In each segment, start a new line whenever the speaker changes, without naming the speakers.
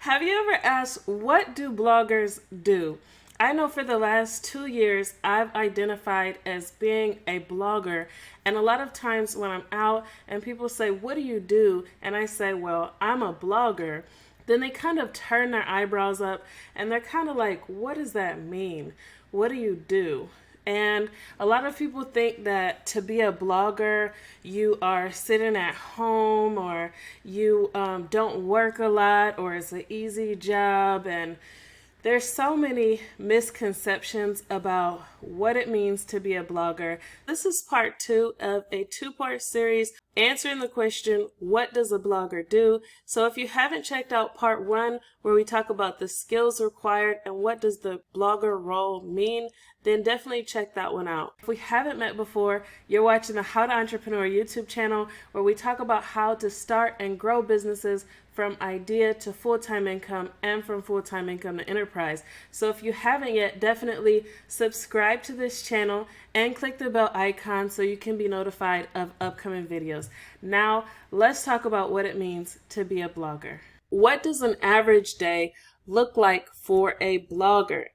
Have you ever asked, what do bloggers do? I know for the last 2 years, I've identified as being a blogger. And a lot of times when I'm out and people say, what do you do? And I say, well, I'm a blogger. Then they kind of turn their eyebrows up and they're kind of like, what does that mean? What do you do? And a lot of people think that to be a blogger, you are sitting at home or you don't work a lot or it's an easy job. And there's so many misconceptions about what it means to be a blogger. This is part 2 of a 2-part series answering the question, what does a blogger do? So if you haven't checked out part 1, where we talk about the skills required and what does the blogger role mean, then definitely check that one out. If we haven't met before, you're watching the How to Entrepreneur YouTube channel, where we talk about how to start and grow businesses from idea to full-time income and from full-time income to enterprise. So if you haven't yet, definitely subscribe to this channel and click the bell icon so you can be notified of upcoming videos. Now, let's talk about what it means to be a blogger. What does an average day look like for a blogger?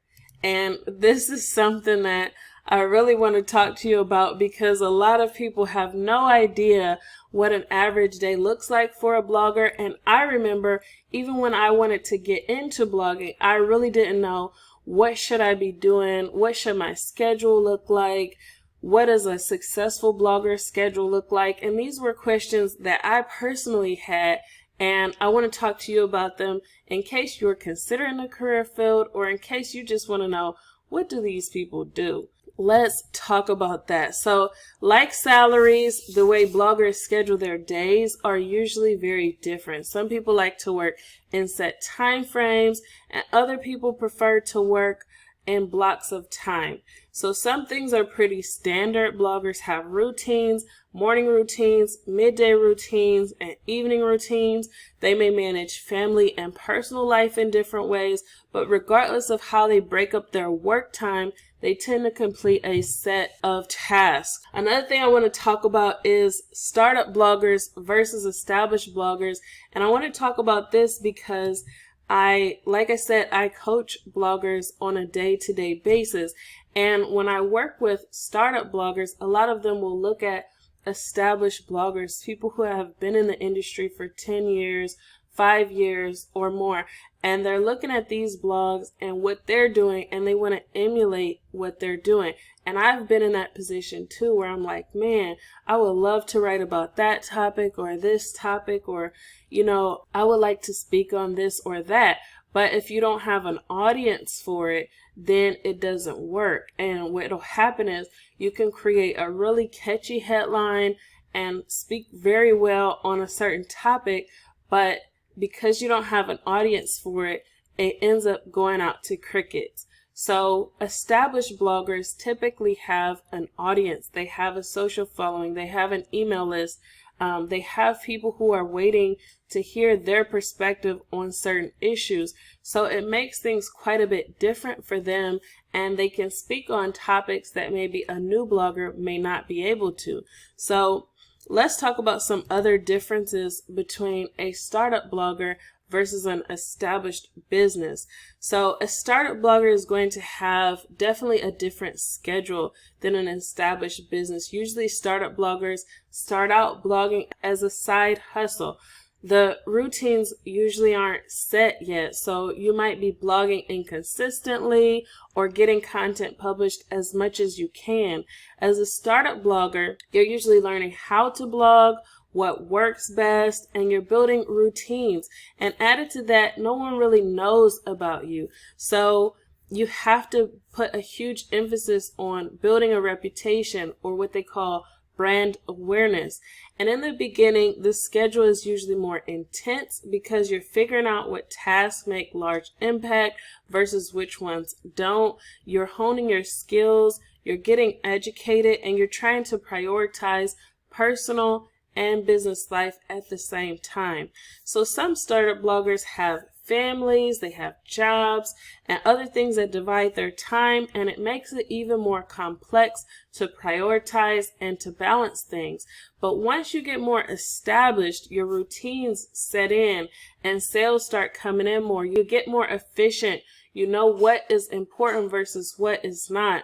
And this is something that I really want to talk to you about because a lot of people have no idea what an average day looks like for a blogger. And I remember even when I wanted to get into blogging, I really didn't know, what should I be doing? What should my schedule look like? What does a successful blogger schedule look like? And these were questions that I personally had, and I want to talk to you about them in case you're considering a career field or in case you just want to know, what do these people do? Let's talk about that. So, like salaries, the way bloggers schedule their days are usually very different. Some people like to work in set time frames, and other people prefer to work in blocks of time. So some things are pretty standard. Bloggers have routines, morning routines, midday routines, and evening routines. They may manage family and personal life in different ways, but regardless of how they break up their work time, they tend to complete a set of tasks. Another thing I want to talk about is startup bloggers versus established bloggers. And I want to talk about this because like I said, I coach bloggers on a day-to-day basis. And when I work with startup bloggers, a lot of them will look at established bloggers, people who have been in the industry for 10 years, 5 years or more. And they're looking at these blogs and what they're doing, and they want to emulate what they're doing. And I've been in that position too, where I'm like, man, I would love to write about that topic or this topic, or, I would like to speak on this or that. But if you don't have an audience for it, then it doesn't work. And what'll happen is you can create a really catchy headline and speak very well on a certain topic, but because you don't have an audience for it, it ends up going out to crickets. So established bloggers typically have an audience. They have a social following. They have an email list. They have people who are waiting to hear their perspective on certain issues. So it makes things quite a bit different for them, and they can speak on topics that maybe a new blogger may not be able to. So let's talk about some other differences between a startup blogger versus an established business. So a startup blogger is going to have definitely a different schedule than an established business. Usually startup bloggers start out blogging as a side hustle. The routines usually aren't set yet, so you might be blogging inconsistently or getting content published as much as you can. As a startup blogger, you're usually learning how to blog, what works best, and you're building routines. And added to that, no one really knows about you. So you have to put a huge emphasis on building a reputation, or what they call brand awareness. And in the beginning, the schedule is usually more intense because you're figuring out what tasks make large impact versus which ones don't. You're honing your skills, you're getting educated, and you're trying to prioritize personal and business life at the same time. So some startup bloggers have families, they have jobs, and other things that divide their time, and it makes it even more complex to prioritize and to balance things. But once you get more established, your routines set in and sales start coming in more, you get more efficient, you know what is important versus what is not,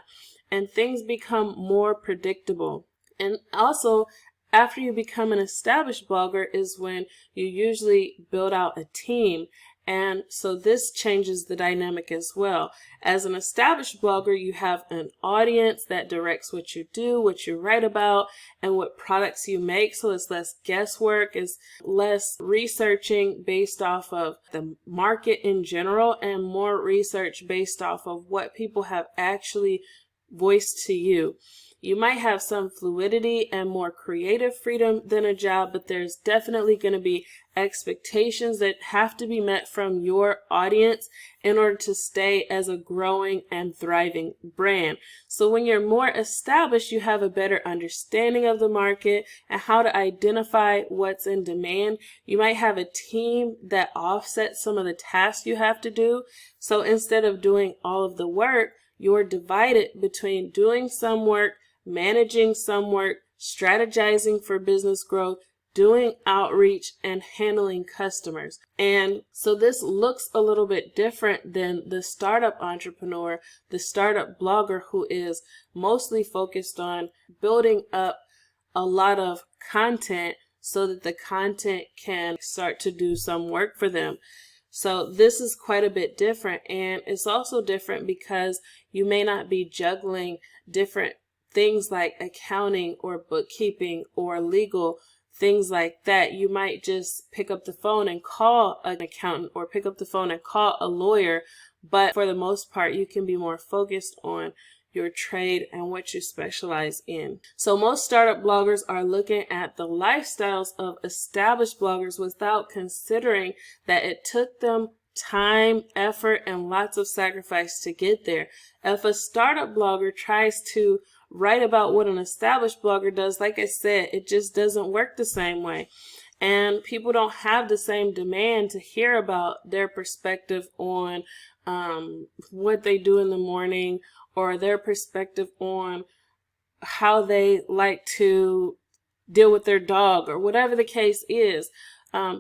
and things become more predictable. And also, after you become an established blogger is when you usually build out a team. And so this changes the dynamic as well. As an established blogger, you have an audience that directs what you do, what you write about, and what products you make. So it's less guesswork, it's less researching based off of the market in general, and more research based off of what people have actually voiced to you. You might have some fluidity and more creative freedom than a job, but there's definitely going to be expectations that have to be met from your audience in order to stay as a growing and thriving brand. So when you're more established, you have a better understanding of the market and how to identify what's in demand. You might have a team that offsets some of the tasks you have to do. So instead of doing all of the work, you're divided between doing some work, managing some work, strategizing for business growth, doing outreach, and handling customers. And so this looks a little bit different than the startup entrepreneur, the startup blogger who is mostly focused on building up a lot of content so that the content can start to do some work for them. So this is quite a bit different, and it's also different because you may not be juggling different things like accounting or bookkeeping or legal, things like that. You might just pick up the phone and call an accountant or pick up the phone and call a lawyer, but for the most part, you can be more focused on your trade and what you specialize in. So most startup bloggers are looking at the lifestyles of established bloggers without considering that it took them time, effort, and lots of sacrifice to get there. If a startup blogger tries to write about what an established blogger does, like I said, it just doesn't work the same way. And people don't have the same demand to hear about their perspective on what they do in the morning, or their perspective on how they like to deal with their dog, or whatever the case is.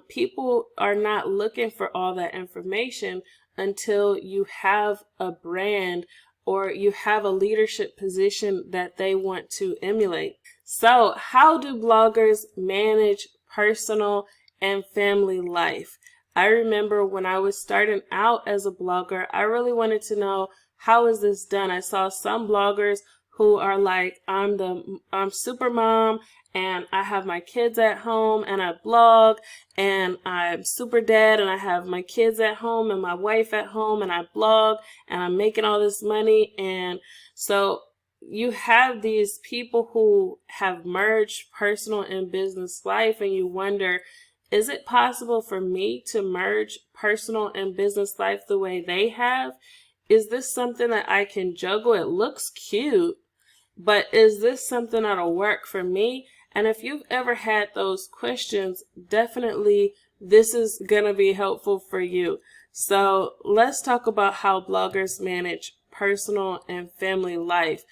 People are not looking for all that information until you have a brand or you have a leadership position that they want to emulate. So how do bloggers manage personal and family life? I remember when I was starting out as a blogger, I really wanted to know, how is this done? I saw some bloggers who are like, I'm super mom and I have my kids at home and I blog, and I'm super dad and I have my kids at home and my wife at home and I blog and I'm making all this money. And so you have these people who have merged personal and business life, and you wonder, is it possible for me to merge personal and business life the way they have? Is this something that I can juggle? It looks cute, but is this something that'll work for me? And if you've ever had those questions, definitely this is going to be helpful for you. So let's talk about how bloggers manage personal and family life.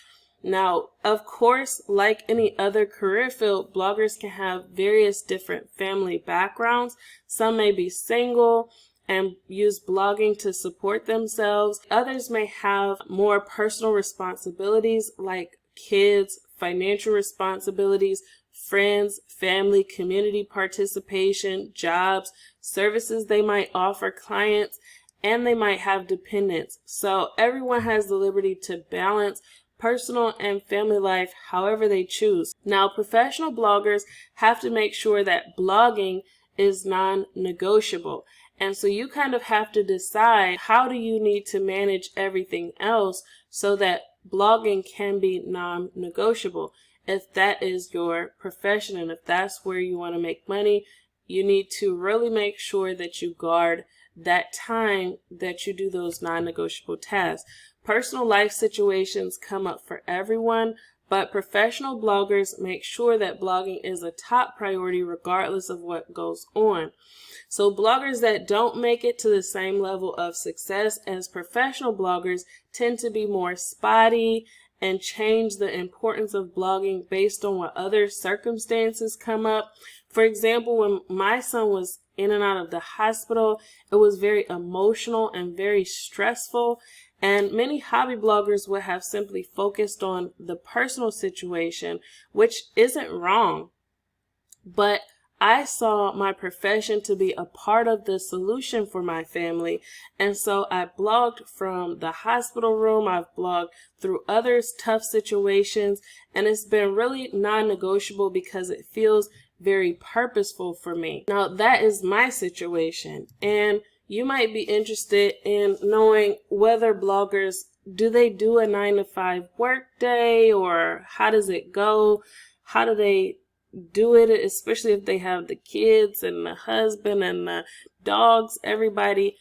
Now, of course, like any other career field, bloggers can have various different family backgrounds. Some may be single and use blogging to support themselves. Others may have more personal responsibilities like kids, financial responsibilities, friends, family, community participation, jobs, services they might offer clients, and they might have dependents. So everyone has the liberty to balance personal and family life however they choose. Now, professional bloggers have to make sure that blogging is non-negotiable. And so you kind of have to decide, how do you need to manage everything else so that blogging can be non-negotiable? If that is your profession and if that's where you want to make money, you need to really make sure that you guard that time that you do those non-negotiable tasks. Personal life situations come up for everyone, but professional bloggers make sure that blogging is a top priority regardless of what goes on. So bloggers that don't make it to the same level of success as professional bloggers tend to be more spotty and change the importance of blogging based on what other circumstances come up. For example, when my son was in and out of the hospital, it was very emotional and very stressful. And many hobby bloggers would have simply focused on the personal situation, which isn't wrong. But I saw my profession to be a part of the solution for my family. And so I blogged from the hospital room. I've blogged through others' tough situations. And it's been really non-negotiable because it feels very purposeful for me. Now, that is my situation. And you might be interested in knowing whether bloggers, do they do a 9-to-5 work day, or how does it go? How do they do it, especially if they have the kids and the husband and the dogs, everybody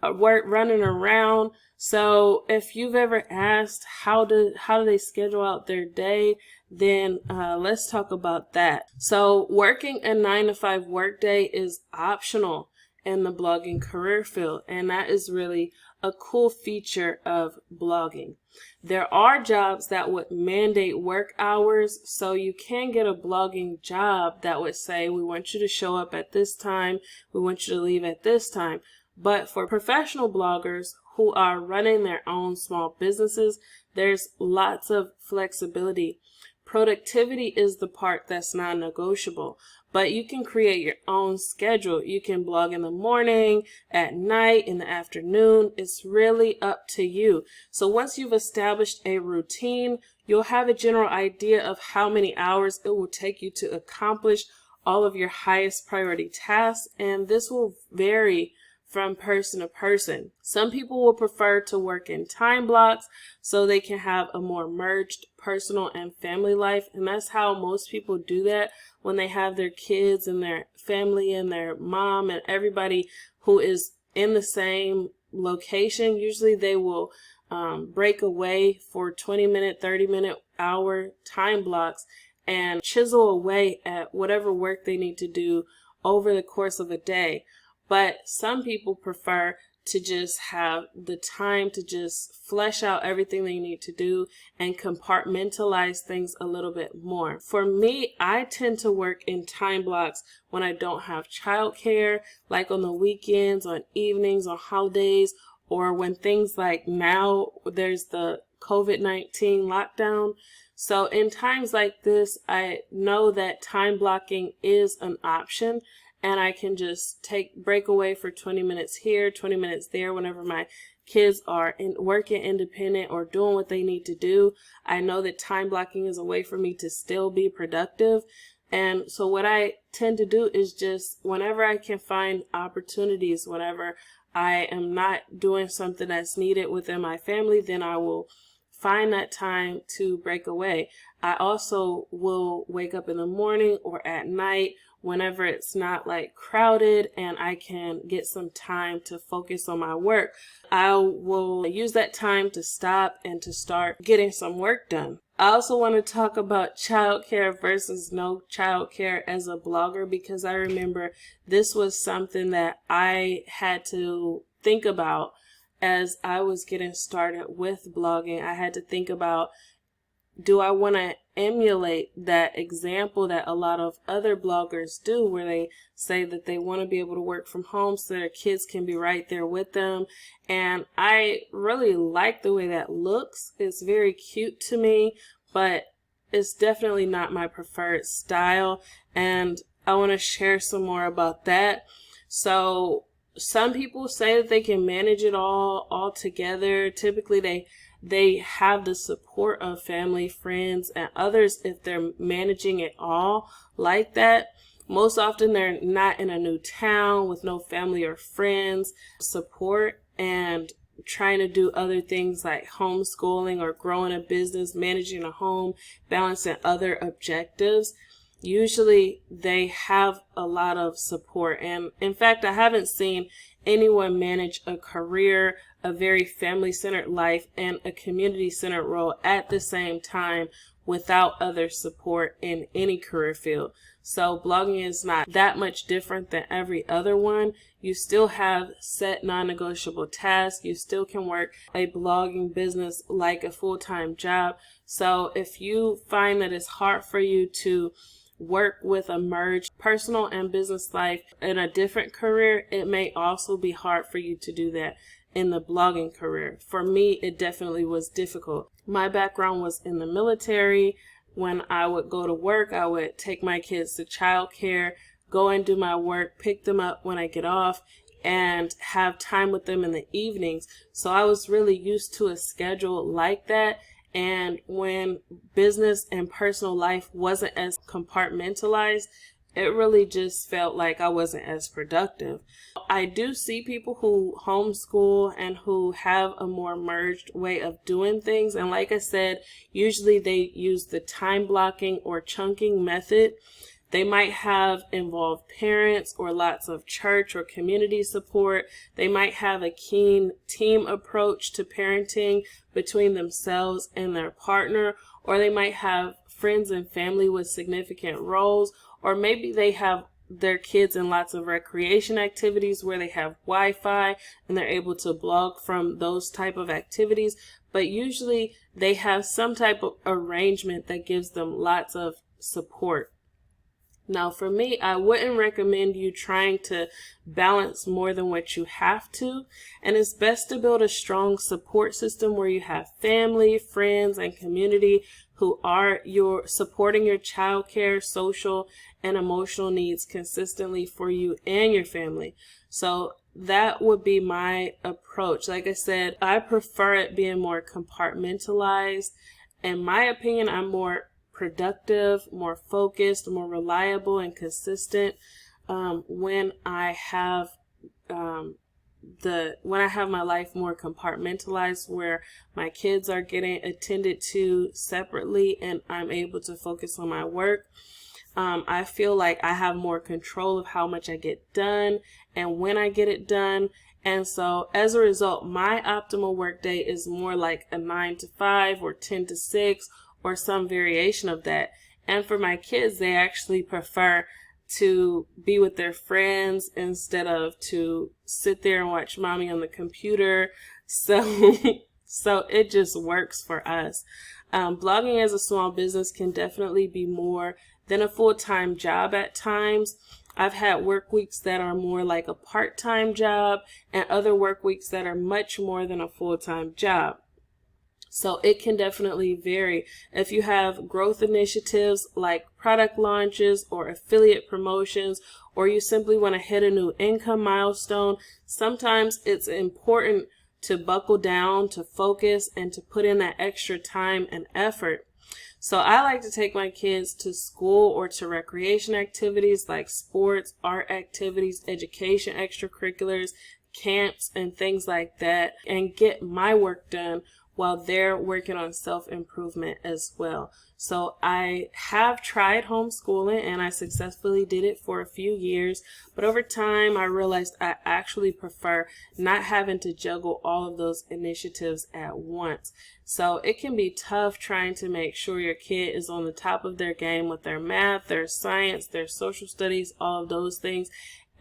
running around. So if you've ever asked how do they schedule out their day, then let's talk about that. So working a 9-to-5 workday is optional in the blogging career field, and that is really a cool feature of blogging. There are jobs that would mandate work hours, so you can get a blogging job that would say, we want you to show up at this time, we want you to leave at this time. But for professional bloggers who are running their own small businesses, there's lots of flexibility. Productivity is the part that's non-negotiable, but you can create your own schedule. You can blog in the morning, at night, in the afternoon. It's really up to you. So once you've established a routine, you'll have a general idea of how many hours it will take you to accomplish all of your highest priority tasks, and this will vary from person to person. Some people will prefer to work in time blocks so they can have a more merged personal and family life. And that's how most people do that when they have their kids and their family and their mom and everybody who is in the same location. Usually they will break away for 20-minute, 30-minute, hour time blocks and chisel away at whatever work they need to do over the course of a day. But some people prefer to just have the time to just flesh out everything they need to do and compartmentalize things a little bit more. For me, I tend to work in time blocks when I don't have childcare, like on the weekends, on evenings, on holidays, or when things like now there's the COVID-19 lockdown. So in times like this, I know that time blocking is an option. And I can just break away for 20 minutes here, 20 minutes there whenever my kids are working independent or doing what they need to do. I know that time blocking is a way for me to still be productive. And so what I tend to do is just whenever I can find opportunities, whenever I am not doing something that's needed within my family, then I will find that time to break away. I also will wake up in the morning or at night whenever it's not like crowded and I can get some time to focus on my work. I will use that time to stop and to start getting some work done. I also want to talk about childcare versus no childcare as a blogger, because I remember this was something that I had to think about as I was getting started with blogging. I had to think about, do I want to emulate that example that a lot of other bloggers do, where they say that they want to be able to work from home so their kids can be right there with them? And I really like the way that looks. It's very cute to me, but it's definitely not my preferred style. And I want to share some more about that. So some people say that they can manage it all together. Typically they have the support of family, friends, and others if they're managing it all like that. Most often they're not in a new town with no family or friends support and trying to do other things like homeschooling or growing a business, managing a home, balancing other objectives. Usually they have a lot of support. And in fact, I haven't seen anyone manage a career, a very family-centered life, and a community-centered role at the same time without other support in any career field. So blogging is not that much different than every other one. You still have set non-negotiable tasks. You still can work a blogging business like a full-time job. So if you find that it's hard for you to work with a merged personal and business life in a different career, it may also be hard for you to do that in the blogging career. For me, it definitely was difficult. My background was in the military. When I would go to work, I would take my kids to childcare, go and do my work, pick them up when I get off, and have time with them in the evenings. So I was really used to a schedule like that. And when business and personal life wasn't as compartmentalized, it really just felt like I wasn't as productive. I do see people who homeschool and who have a more merged way of doing things. And like I said, usually they use the time blocking or chunking method. They might have involved parents or lots of church or community support. They might have a keen team approach to parenting between themselves and their partner, or they might have friends and family with significant roles, or maybe they have their kids in lots of recreation activities where they have Wi-Fi and they're able to blog from those type of activities. But usually they have some type of arrangement that gives them lots of support. Now, for me, I wouldn't recommend you trying to balance more than what you have to. And it's best to build a strong support system where you have family, friends, and community who are supporting your childcare, social, and emotional needs consistently for you and your family. So that would be my approach. Like I said, I prefer it being more compartmentalized. In my opinion, I'm more productive, more focused, more reliable, and consistent when I have my life more compartmentalized, where my kids are getting attended to separately and I'm able to focus on my work. I feel like I have more control of how much I get done and when I get it done. And so as a result, my optimal workday is more like a 9 to 5 or 10 to 6 or some variation of that. And for my kids, they actually prefer to be with their friends instead of to sit there and watch mommy on the computer. So, so it just works for us. Blogging as a small business can definitely be more than a full-time job at times. I've had work weeks that are more like a part-time job and other work weeks that are much more than a full-time job. So it can definitely vary. If you have growth initiatives like product launches or affiliate promotions, or you simply want to hit a new income milestone, sometimes it's important to buckle down, to focus, and to put in that extra time and effort. So I like to take my kids to school or to recreation activities like sports, art activities, education extracurriculars, camps, and things like that, and get my work done while they're working on self-improvement as well. So I have tried homeschooling and I successfully did it for a few years, but over time I realized I actually prefer not having to juggle all of those initiatives at once. So it can be tough trying to make sure your kid is on the top of their game with their math, their science, their social studies, all of those things.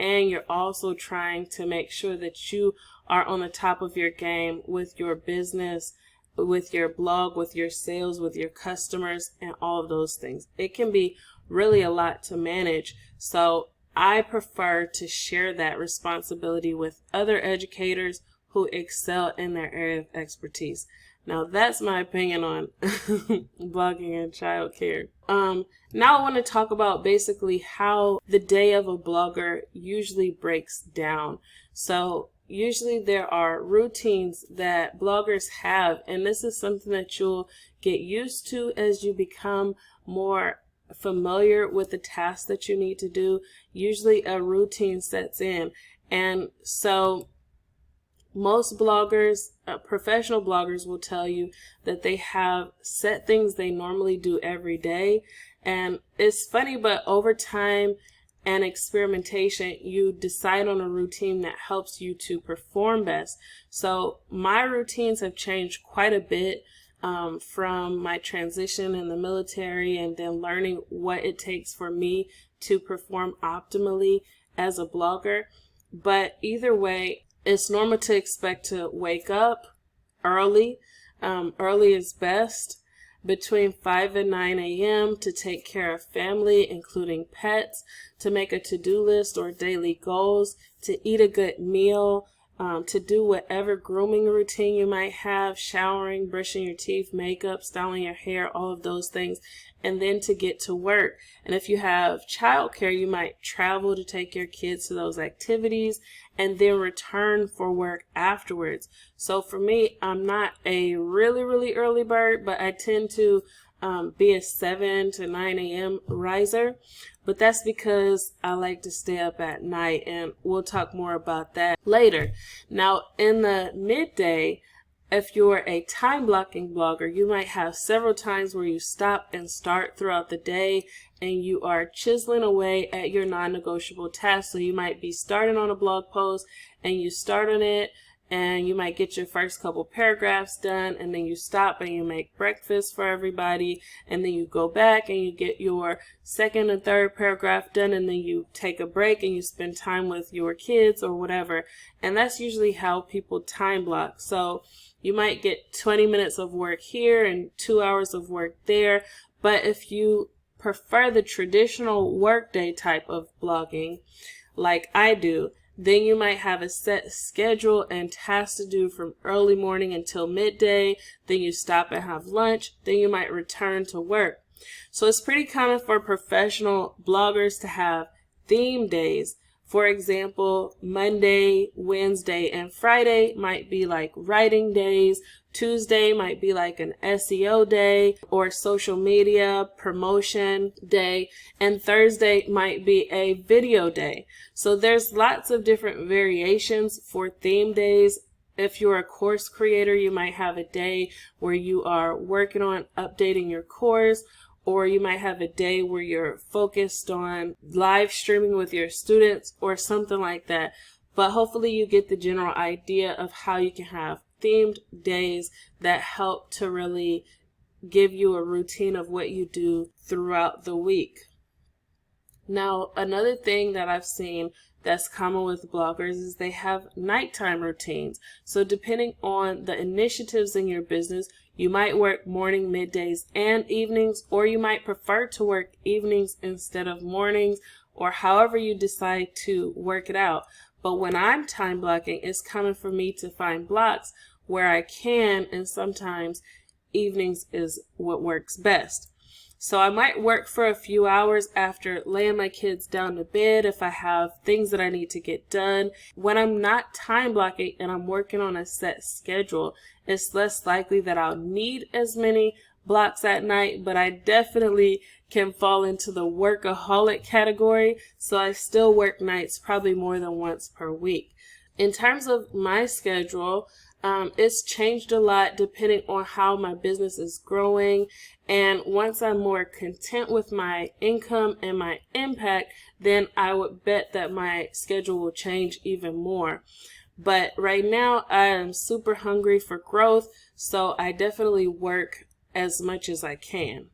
And you're also trying to make sure that you are on the top of your game with your business, with your blog, with your sales, with your customers, and all of those things. It can be really a lot to manage. So I prefer to share that responsibility with other educators who excel in their area of expertise. Now that's my opinion on blogging and childcare. Now I want to talk about basically how the day of a blogger usually breaks down. So usually there are routines that bloggers have, and this is something that you'll get used to as you become more familiar with the tasks that you need to do. Usually a routine sets in. And so most bloggers, professional bloggers, will tell you that they have set things they normally do every day. And it's funny, but over time and experimentation, you decide on a routine that helps you to perform best. So my routines have changed quite a bit. from my transition in the military and then learning what it takes for me to perform optimally as a blogger. But either way, it's normal to expect to wake up early. Early is best, between 5 and 9 a.m. to take care of family, including pets, to make a to-do list or daily goals, to eat a good meal, to do whatever grooming routine you might have, showering, brushing your teeth, makeup, styling your hair, all of those things, and then to get to work. And if you have childcare, you might travel to take your kids to those activities and then return for work afterwards. So for me, I'm not a really, really early bird, but I tend to be a 7 to 9 a.m. riser. But that's because I like to stay up at night, and we'll talk more about that later. Now, in the midday, if you're a time blocking blogger, you might have several times where you stop and start throughout the day and you are chiseling away at your non-negotiable tasks. So you might be starting on a blog post and you start on it and you might get your first couple paragraphs done, and then you stop and you make breakfast for everybody, and then you go back and you get your second and third paragraph done, and then you take a break and you spend time with your kids or whatever. And that's usually how people time block. So you might get 20 minutes of work here and 2 hours of work there. But if you prefer the traditional workday type of blogging, like I do, then you might have a set schedule and tasks to do from early morning until midday. Then you stop and have lunch. Then you might return to work. So it's pretty common for professional bloggers to have theme days. For example, Monday, Wednesday, and Friday might be like writing days. Tuesday might be like an SEO day or social media promotion day. And Thursday might be a video day. So there's lots of different variations for theme days. If you're a course creator, you might have a day where you are working on updating your course, or you might have a day where you're focused on live streaming with your students or something like that. But hopefully you get the general idea of how you can have themed days that help to really give you a routine of what you do throughout the week. Now, another thing that I've seen that's common with bloggers is they have nighttime routines. So depending on the initiatives in your business, you might work morning, middays, and evenings, or you might prefer to work evenings instead of mornings, or however you decide to work it out. But when I'm time blocking, it's common for me to find blocks where I can, and sometimes evenings is what works best. So I might work for a few hours after laying my kids down to bed if I have things that I need to get done. When I'm not time blocking and I'm working on a set schedule, it's less likely that I'll need as many blocks at night, but I definitely can fall into the workaholic category, so I still work nights probably more than once per week. In terms of my schedule, it's changed a lot depending on how my business is growing, and once I'm more content with my income and my impact, then I would bet that my schedule will change even more. But right now I am super hungry for growth, so I definitely work as much as I can.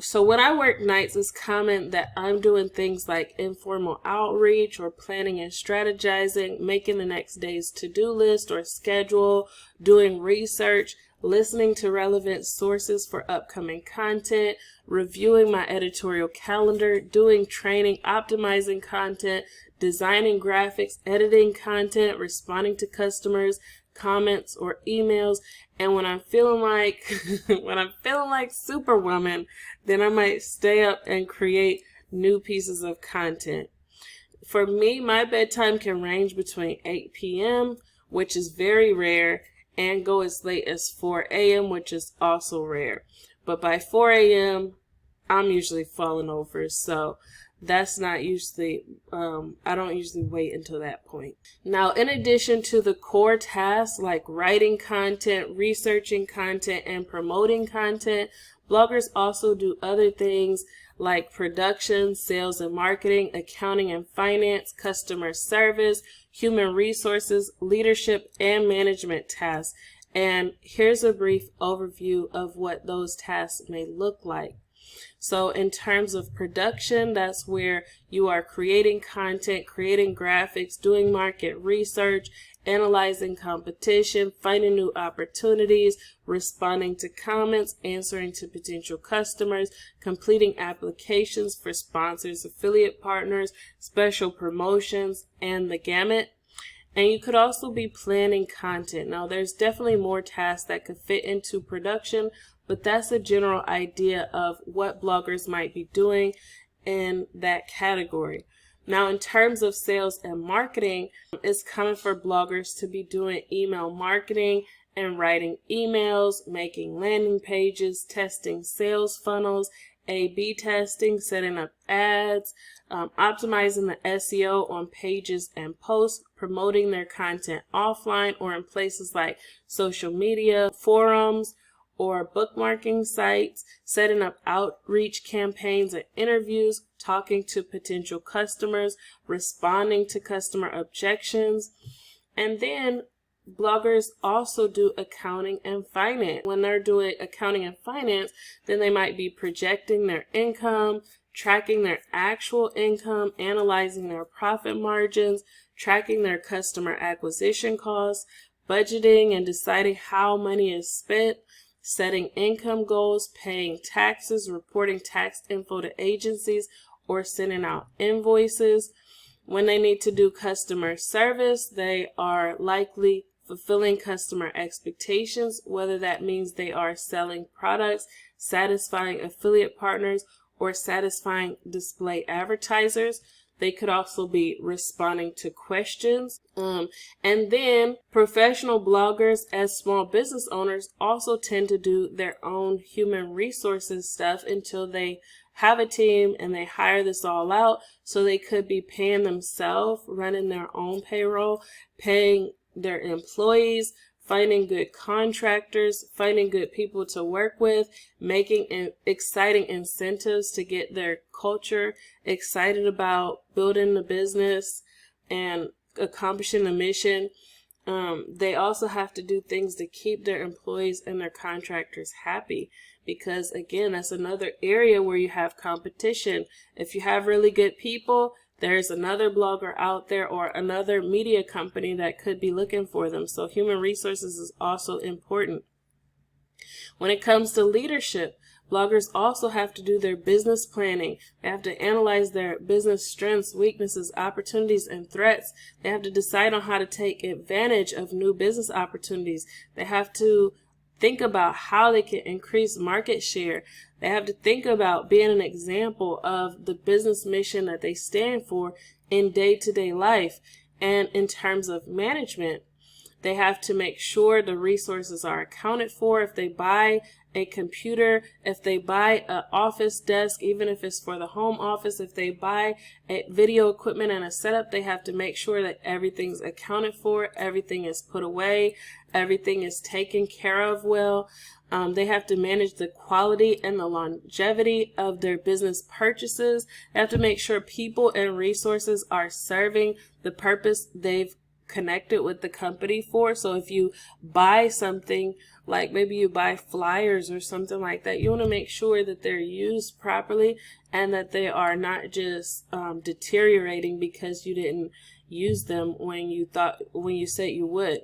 So when I work nights, it's common that I'm doing things like informal outreach or planning and strategizing, making the next day's to-do list or schedule, doing research, listening to relevant sources for upcoming content, reviewing my editorial calendar, doing training, optimizing content, designing graphics, editing content, responding to customers, comments or emails. And when I'm feeling like Superwoman, then I might stay up and create new pieces of content. For me, my bedtime can range between 8 p.m., which is very rare, and go as late as 4 a.m., which is also rare. But by 4 a.m., I'm usually falling over, so that's not usually, I don't usually wait until that point. Now, in addition to the core tasks like writing content, researching content, and promoting content, bloggers also do other things like production, sales and marketing, accounting and finance, customer service, human resources, leadership, and management tasks. And here's a brief overview of what those tasks may look like. So in terms of production, that's where you are creating content, creating graphics, doing market research, analyzing competition, finding new opportunities, responding to comments, answering to potential customers, completing applications for sponsors, affiliate partners, special promotions, and the gamut. And you could also be planning content. Now, there's definitely more tasks that could fit into production, but that's a general idea of what bloggers might be doing in that category. Now, in terms of sales and marketing, it's common for bloggers to be doing email marketing and writing emails, making landing pages, testing sales funnels, A/B testing, setting up ads, optimizing the SEO on pages and posts, promoting their content offline or in places like social media, forums, or bookmarking sites, setting up outreach campaigns and interviews, talking to potential customers, responding to customer objections. And then bloggers also do accounting and finance. When they're doing accounting and finance, then they might be projecting their income, tracking their actual income, analyzing their profit margins, tracking their customer acquisition costs, budgeting and deciding how money is spent, setting income goals, paying taxes, reporting tax info to agencies, or sending out invoices. When they need to do customer service, they are likely fulfilling customer expectations, whether that means they are selling products, satisfying affiliate partners, or satisfying display advertisers. They could also be responding to questions. And then professional bloggers as small business owners also tend to do their own human resources stuff until they have a team and they hire this all out. So they could be paying themselves, running their own payroll, paying their employees, finding good contractors, finding good people to work with, making exciting incentives to get their culture excited about building the business and accomplishing the mission. They also have to do things to keep their employees and their contractors happy, because again, that's another area where you have competition. If you have really good people, there's another blogger out there or another media company that could be looking for them. So human resources is also important. When it comes to leadership, bloggers also have to do their business planning. They have to analyze their business strengths, weaknesses, opportunities, and threats. They have to decide on how to take advantage of new business opportunities. They have to think about how they can increase market share. They have to think about being an example of the business mission that they stand for in day-to-day life. And in terms of management, they have to make sure the resources are accounted for. If they buy a computer, if they buy an office desk, even if it's for the home office, if they buy a video equipment and a setup, they have to make sure that everything's accounted for, everything is put away, everything is taken care of well. They have to manage the quality and the longevity of their business purchases. They have to make sure people and resources are serving the purpose they've connected with the company for. So if you buy something, like maybe you buy flyers or something like that, you want to make sure that they're used properly and that they are not just deteriorating because you didn't use them when you said you would.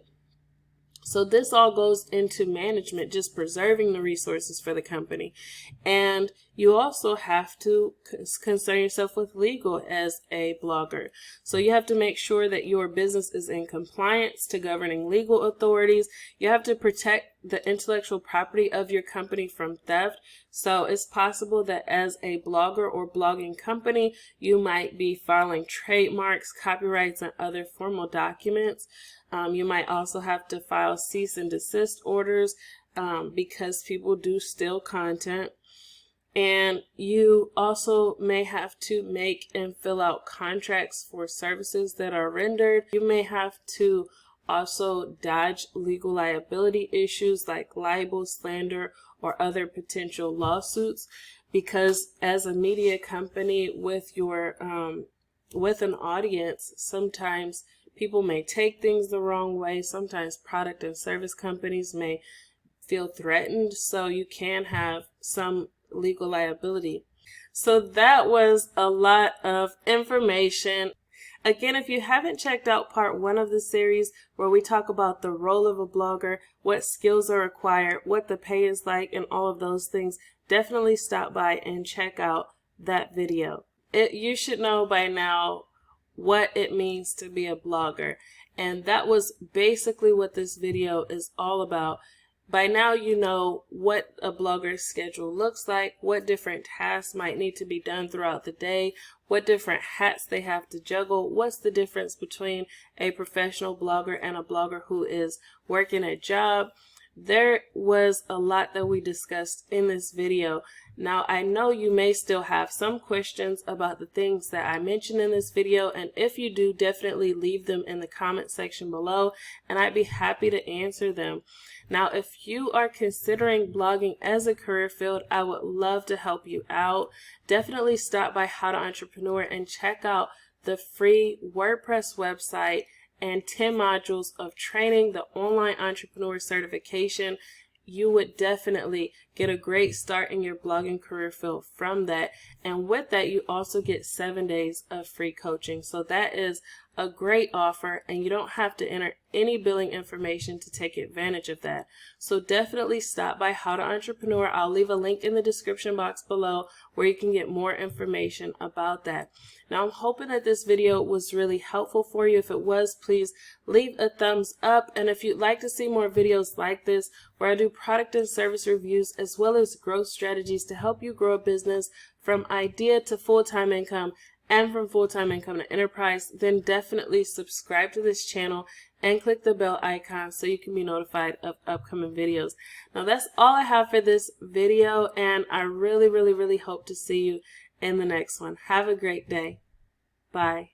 So this all goes into management, just preserving the resources for the company. And you also have to concern yourself with legal as a blogger. So you have to make sure that your business is in compliance to governing legal authorities. You have to protect the intellectual property of your company from theft. So it's possible that as a blogger or blogging company, you might be filing trademarks, copyrights, and other formal documents. You might also have to file cease and desist orders because people do steal content. And you also may have to make and fill out contracts for services that are rendered. You may have to also dodge legal liability issues like libel, slander, or other potential lawsuits, because as a media company with your with an audience, sometimes People may take things the wrong way. Sometimes product and service companies may feel threatened, so you can have some legal liability. So that was a lot of information. Again, if you haven't checked out part 1 of the series where we talk about the role of a blogger, what skills are required, what the pay is like, and all of those things, definitely stop by and check out that video. You should know by now what it means to be a blogger, and that was basically what this video is all about. By now you know what a blogger's schedule looks like, what different tasks might need to be done throughout the day, what different hats they have to juggle, what's the difference between a professional blogger and a blogger who is working a job. There was a lot that we discussed in this video. Now, I know you may still have some questions about the things that I mentioned in this video, and if you do, definitely leave them in the comment section below, and I'd be happy to answer them. Now, if you are considering blogging as a career field, I would love to help you out. Definitely stop by How to Entrepreneur and check out the free WordPress website and 10 modules of training, the online entrepreneur certification. You would definitely get a great start in your blogging career field from that. And with that, you also get 7 days of free coaching. So that is a great offer, and you don't have to enter any billing information to take advantage of that. So definitely stop by How to Entrepreneur. I'll leave a link in the description box below where you can get more information about that. Now, I'm hoping that this video was really helpful for you. If it was, please leave a thumbs up. And if you'd like to see more videos like this, where I do product and service reviews as well as growth strategies to help you grow a business from idea to full-time income and from full-time income to enterprise, then definitely subscribe to this channel and click the bell icon so you can be notified of upcoming videos. Now, that's all I have for this video, and I really hope to see you in the next one. Have a great day. Bye.